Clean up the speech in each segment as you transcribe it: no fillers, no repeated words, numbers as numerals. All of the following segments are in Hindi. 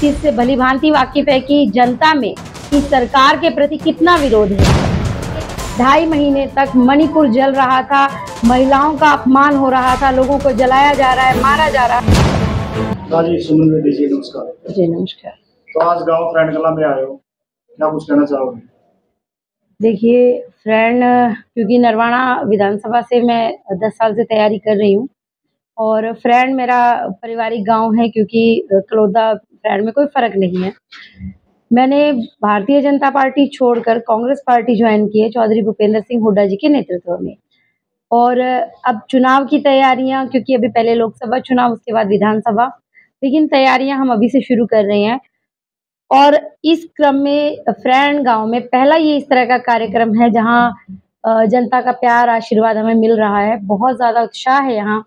चीज से भली भांति वाकिफ है कि जनता में इस सरकार के प्रति कितना विरोध है। 2.5 महीने तक मणिपुर जल रहा था, महिलाओं का अपमान हो रहा था, लोगों को जलाया जा रहा है, मारा जा रहा है। जी सुमन रेड्डी जी नमस्कार। जी नमस्कार। तो आज गांव फ्रेंड कला में आए हो, क्या कुछ कहना चाहोगे? देखिए फ्रेंड, क्योंकि नरवाना विधानसभा से मैं 10 साल से तैयारी कर रही हूँ और फ्रेंड मेरा पारिवारिक गांव है, क्योंकि कलौदा फ्रेंड में कोई फर्क नहीं है। मैंने भारतीय जनता पार्टी छोड़कर कांग्रेस पार्टी ज्वाइन की है चौधरी भूपेंद्र सिंह हुड्डा जी के नेतृत्व में। और अब चुनाव की तैयारियां, क्योंकि अभी पहले लोकसभा चुनाव उसके बाद विधानसभा, लेकिन तैयारियां हम अभी से शुरू कर रहे हैं। और इस क्रम में फ्रेंड गांव में पहला ये इस तरह का कार्यक्रम है जहां जनता का प्यार आशीर्वाद हमें मिल रहा है। बहुत ज्यादा उत्साह है यहाँ।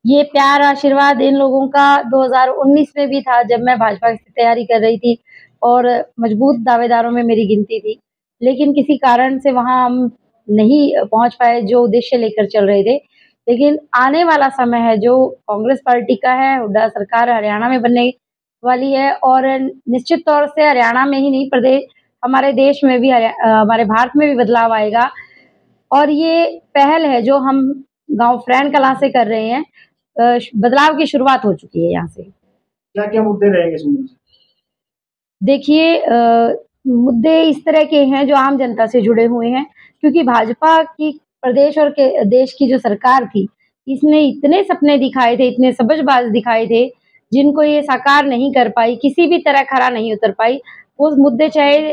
ये प्यार आशीर्वाद इन लोगों का 2019 में भी था, जब मैं भाजपा की तैयारी कर रही थी और मजबूत दावेदारों में मेरी गिनती थी, लेकिन किसी कारण से वहां हम नहीं पहुंच पाए जो उद्देश्य लेकर चल रहे थे। लेकिन आने वाला समय है जो कांग्रेस पार्टी का है, हुड्डा सरकार हरियाणा में बनने वाली है और निश्चित तौर से हरियाणा में ही नहीं, प्रदेश हमारे देश में भी, हमारे भारत में भी बदलाव आएगा। और ये पहल है जो हम गांव फ्रेंड कला से कर रहे हैं। बदलाव की शुरुआत हो चुकी है यहाँ से। क्या क्या मुद्दे रहेंगे सुमन जी? देखिए मुद्दे इस तरह के हैं जो आम जनता से जुड़े हुए हैं, क्योंकि भाजपा की प्रदेश और के देश की जो सरकार थी, इसने इतने सपने दिखाए थे, इतने सबजबाज दिखाए थे, जिनको ये साकार नहीं कर पाई, किसी भी तरह खरा नहीं उतर पाई। वो मुद्दे चाहे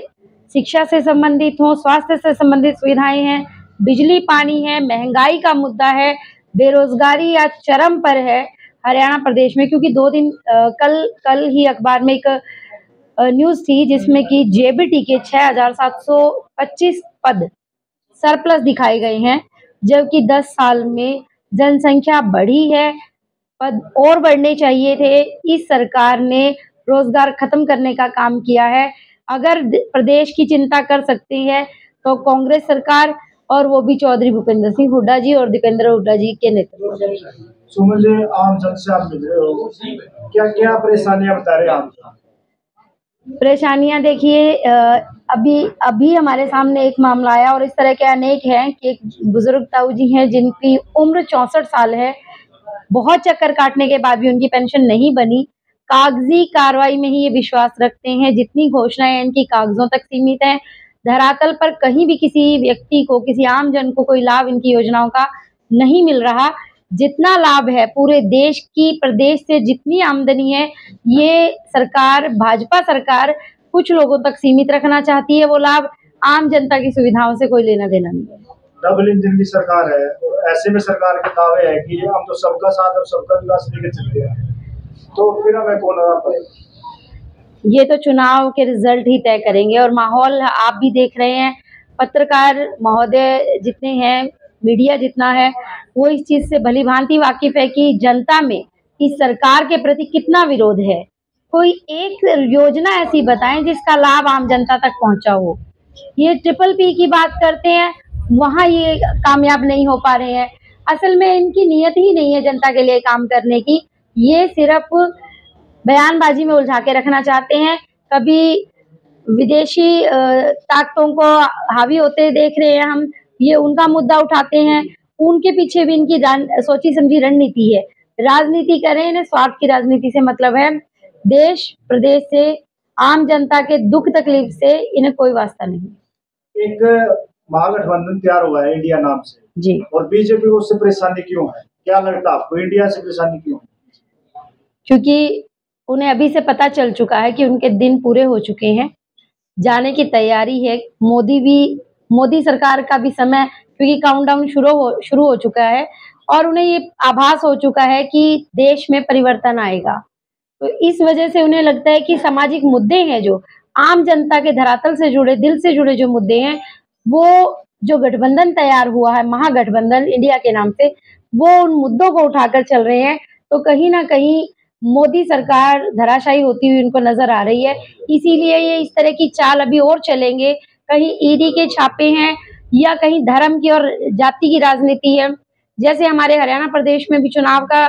शिक्षा से संबंधित हो, स्वास्थ्य से संबंधित सुविधाएं हैं, बिजली पानी है, महंगाई का मुद्दा है, बेरोजगारी आज चरम पर है हरियाणा प्रदेश में। क्योंकि 2 दिन कल ही अखबार में एक न्यूज थी जिसमें कि जेबीटी के 6,725 पद सरप्लस दिखाए गए हैं, जबकि 10 साल में जनसंख्या बढ़ी है, पद और बढ़ने चाहिए थे। इस सरकार ने रोजगार खत्म करने का काम किया है। अगर प्रदेश की चिंता कर सकती है तो कांग्रेस सरकार, और वो भी चौधरी भूपेंद्र सिंह हुड्डा जी और दीपेंद्र हुड्डा जी के नेतृत्व में। सुमन जी, आम जन से आप मिल रहे हो, क्या क्या परेशानियां बता रहे हैं आप? परेशानियां देखिए, अभी हमारे सामने एक मामला आया और इस तरह के अनेक हैं कि एक बुजुर्ग ताऊ जी हैं जिनकी उम्र 64 साल है। बहुत चक्कर काटने के बाद भी उनकी पेंशन नहीं बनी। कागजी कार्रवाई में ही ये विश्वास रखते हैं, जितनी घोषणाएं इनकी कागजों तक सीमित हैं। धरातल पर कहीं भी किसी व्यक्ति को, किसी आम जन को कोई लाभ इनकी योजनाओं का नहीं मिल रहा। जितना लाभ है पूरे देश की, प्रदेश से जितनी आमदनी है, ये सरकार, भाजपा सरकार कुछ लोगों तक सीमित रखना चाहती है। वो लाभ आम जनता की सुविधाओं से कोई लेना देना नहीं है। डबल इंजन की सरकार है और ऐसे में सरकार के दावे है कि हम तो सबका साथ और सबका विकास लेकर चल रहे हैं, तो फिर हमें कौन हरा पाएगा? ये तो चुनाव के रिजल्ट ही तय करेंगे। और माहौल आप भी देख रहे हैं, पत्रकार महोदय जितने हैं, मीडिया जितना है, वो इस चीज से भली भांति वाकिफ है कि जनता में इस सरकार के प्रति कितना विरोध है। कोई एक योजना ऐसी बताएं जिसका लाभ आम जनता तक पहुंचा हो। ये PPP की बात करते हैं, वहां ये कामयाब नहीं हो पा रहे हैं। असल में इनकी नीयत ही नहीं है जनता के लिए काम करने की। ये सिर्फ बयानबाजी में उलझा के रखना चाहते हैं। कभी विदेशी ताकतों को हावी होते देख रहे हैं हम, ये उनका मुद्दा उठाते हैं। उनके पीछे भी इनकी सोची समझी रणनीति है। राजनीति करें, इन्हें स्वार्थ की राजनीति से मतलब है। देश प्रदेश से, आम जनता के दुख तकलीफ से इन्हें कोई वास्ता नहीं। एक महागठबंधन तैयार हुआ है इंडिया नाम से जी, और बीजेपी को उससे परेशानी क्यों है? क्या लगता है आपको, इंडिया से परेशानी क्यों है? क्योंकि उन्हें अभी से पता चल चुका है कि उनके दिन पूरे हो चुके हैं, जाने की तैयारी है। मोदी सरकार का भी समय, क्योंकि काउंटडाउन शुरू हो चुका है और उन्हें ये आभास हो चुका है कि देश में परिवर्तन आएगा। तो इस वजह से उन्हें लगता है कि सामाजिक मुद्दे हैं, जो आम जनता के धरातल से जुड़े, दिल से जुड़े जो मुद्दे हैं, वो जो गठबंधन तैयार हुआ है, महागठबंधन इंडिया के नाम से, वो उन मुद्दों को उठाकर चल रहे हैं। तो कहीं ना कहीं मोदी सरकार धराशायी होती हुई उनको नजर आ रही है। इसीलिए ये इस तरह की चाल अभी और चलेंगे। कहीं ईडी के छापे हैं या कहीं धर्म की और जाति की राजनीति है। जैसे हमारे हरियाणा प्रदेश में भी चुनाव का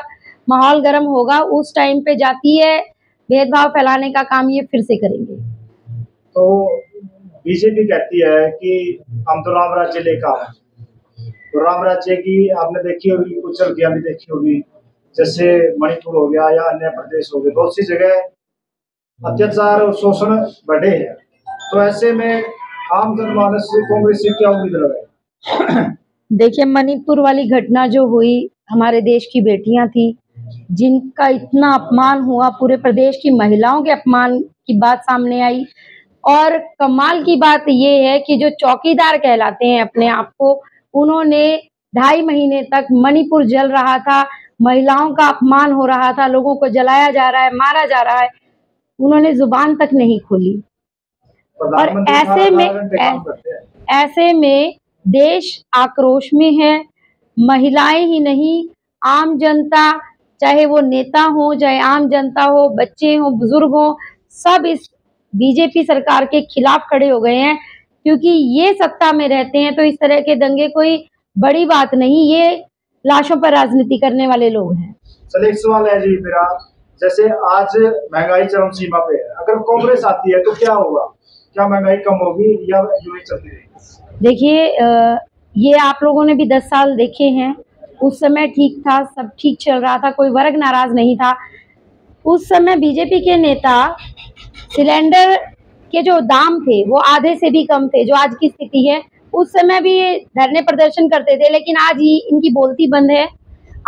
माहौल गर्म होगा, उस टाइम पे जातीय भेदभाव फैलाने का काम ये फिर से करेंगे। तो बीजेपी कहती है कि हम तो राम राज्य लेकर आए, तो राम राज्य की आपने देखी होगी, कुछ झलकियां भी देखी होगी, जैसे मणिपुर हो गया या अन्य प्रदेश हो गए, बहुत सी जगह अत्याचार और शोषण बढ़े हैं। तो ऐसे में आम जनमानस से कांग्रेस से क्या उम्मीद लगाए? देखिए, मणिपुर वाली घटना जो हुई, हमारे देश की बेटियां थी जिनका इतना अपमान हुआ, पूरे प्रदेश की महिलाओं के अपमान की बात सामने आई। और कमाल की बात ये है कि जो चौकीदार कहलाते हैं अपने आप को, उन्होंने 2.5 महीने तक मणिपुर जल रहा था, महिलाओं का अपमान हो रहा था, लोगों को जलाया जा रहा है, मारा जा रहा है, उन्होंने जुबान तक नहीं खोली। और ऐसे में देश आक्रोश में है। महिलाएं ही नहीं, आम जनता, चाहे वो नेता हो, चाहे आम जनता हो, बच्चे हो, बुजुर्ग हो, सब इस बीजेपी सरकार के खिलाफ खड़े हो गए हैं, क्योंकि ये सत्ता में रहते हैं तो इस तरह के दंगे कोई बड़ी बात नहीं, ये लाशों पर राजनीति करने वाले लोग हैं। चलिए, एक सवाल है जी मेरा, जैसे आज महंगाई चरम सीमा पे है, अगर कांग्रेस आती है तो क्या होगा? क्या महंगाई कम होगी या यूं ही चलती रहेगी? देखिए, ये आप लोगों ने भी 10 साल देखे हैं, उस समय ठीक था, सब ठीक चल रहा था, कोई वर्ग नाराज नहीं था। उस समय बीजेपी के नेता सिलेंडर के जो दाम थे वो आधे से भी कम थे, जो आज की स्थिति है। उस समय भी ये धरने प्रदर्शन करते थे, लेकिन आज ही इनकी बोलती बंद है।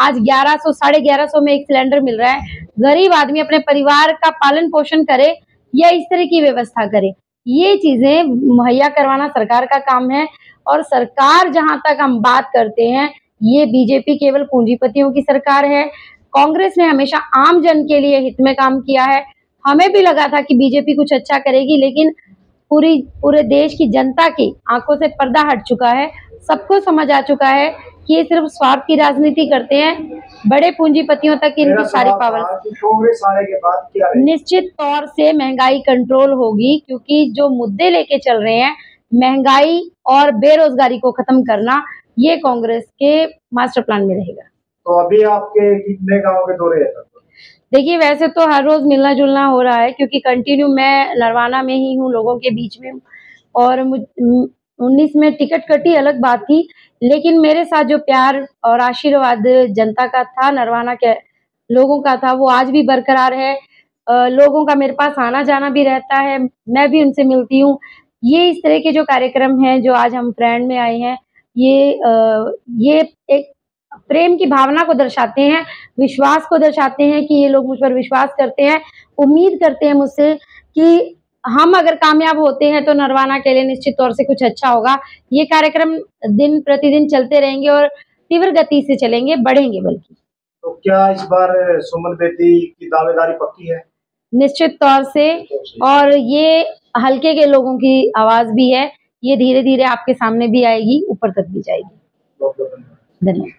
आज 1100 साढ़े 1100 में एक सिलेंडर मिल रहा है। गरीब आदमी अपने परिवार का पालन पोषण करे या इस तरह की व्यवस्था करे, ये चीजें मुहैया करवाना सरकार का काम है। और सरकार, जहां तक हम बात करते हैं, ये बीजेपी केवल पूंजीपतियों की सरकार है। कांग्रेस ने हमेशा आम जन के लिए हित में काम किया है। हमें भी लगा था कि बीजेपी कुछ अच्छा करेगी, लेकिन पूरे देश की जनता की आंखों से पर्दा हट चुका है। सबको समझ आ चुका है कि ये सिर्फ स्वार्थ की राजनीति करते हैं, बड़े पूंजीपतियों तक इनकी सारी पावर। कांग्रेस आने के बाद क्या निश्चित तौर से महंगाई कंट्रोल होगी, क्योंकि जो मुद्दे लेके चल रहे हैं, महंगाई और बेरोजगारी को खत्म करना, ये कांग्रेस के मास्टर प्लान में रहेगा। तो अभी आपके कितने गांव के दौरे हैं? देखिए, वैसे तो हर रोज मिलना जुलना हो रहा है, क्योंकि कंटिन्यू मैं नरवाना में ही हूँ, लोगों के बीच में। और 19 में टिकट कटी, अलग बात थी, लेकिन मेरे साथ जो प्यार और आशीर्वाद जनता का था, नरवाना के लोगों का था, वो आज भी बरकरार है। लोगों का मेरे पास आना जाना भी रहता है, मैं भी उनसे मिलती हूँ। ये इस तरह के जो कार्यक्रम हैं, जो आज हम फ्रेंड में आए हैं, ये एक प्रेम की भावना को दर्शाते हैं, विश्वास को दर्शाते हैं कि ये लोग मुझ पर विश्वास करते हैं, उम्मीद करते हैं मुझसे कि हम अगर कामयाब होते हैं तो नरवाना के लिए निश्चित तौर से कुछ अच्छा होगा। ये कार्यक्रम दिन प्रतिदिन चलते रहेंगे और तीव्र गति से चलेंगे, बढ़ेंगे बल्कि। तो क्या इस बार सुमन बेदी की दावेदारी पक्की है? निश्चित तौर से, और ये हल्के के लोगों की आवाज भी है, ये धीरे-धीरे आपके सामने भी आएगी, ऊपर तक भी जाएगी। बहुत-बहुत धन्यवाद।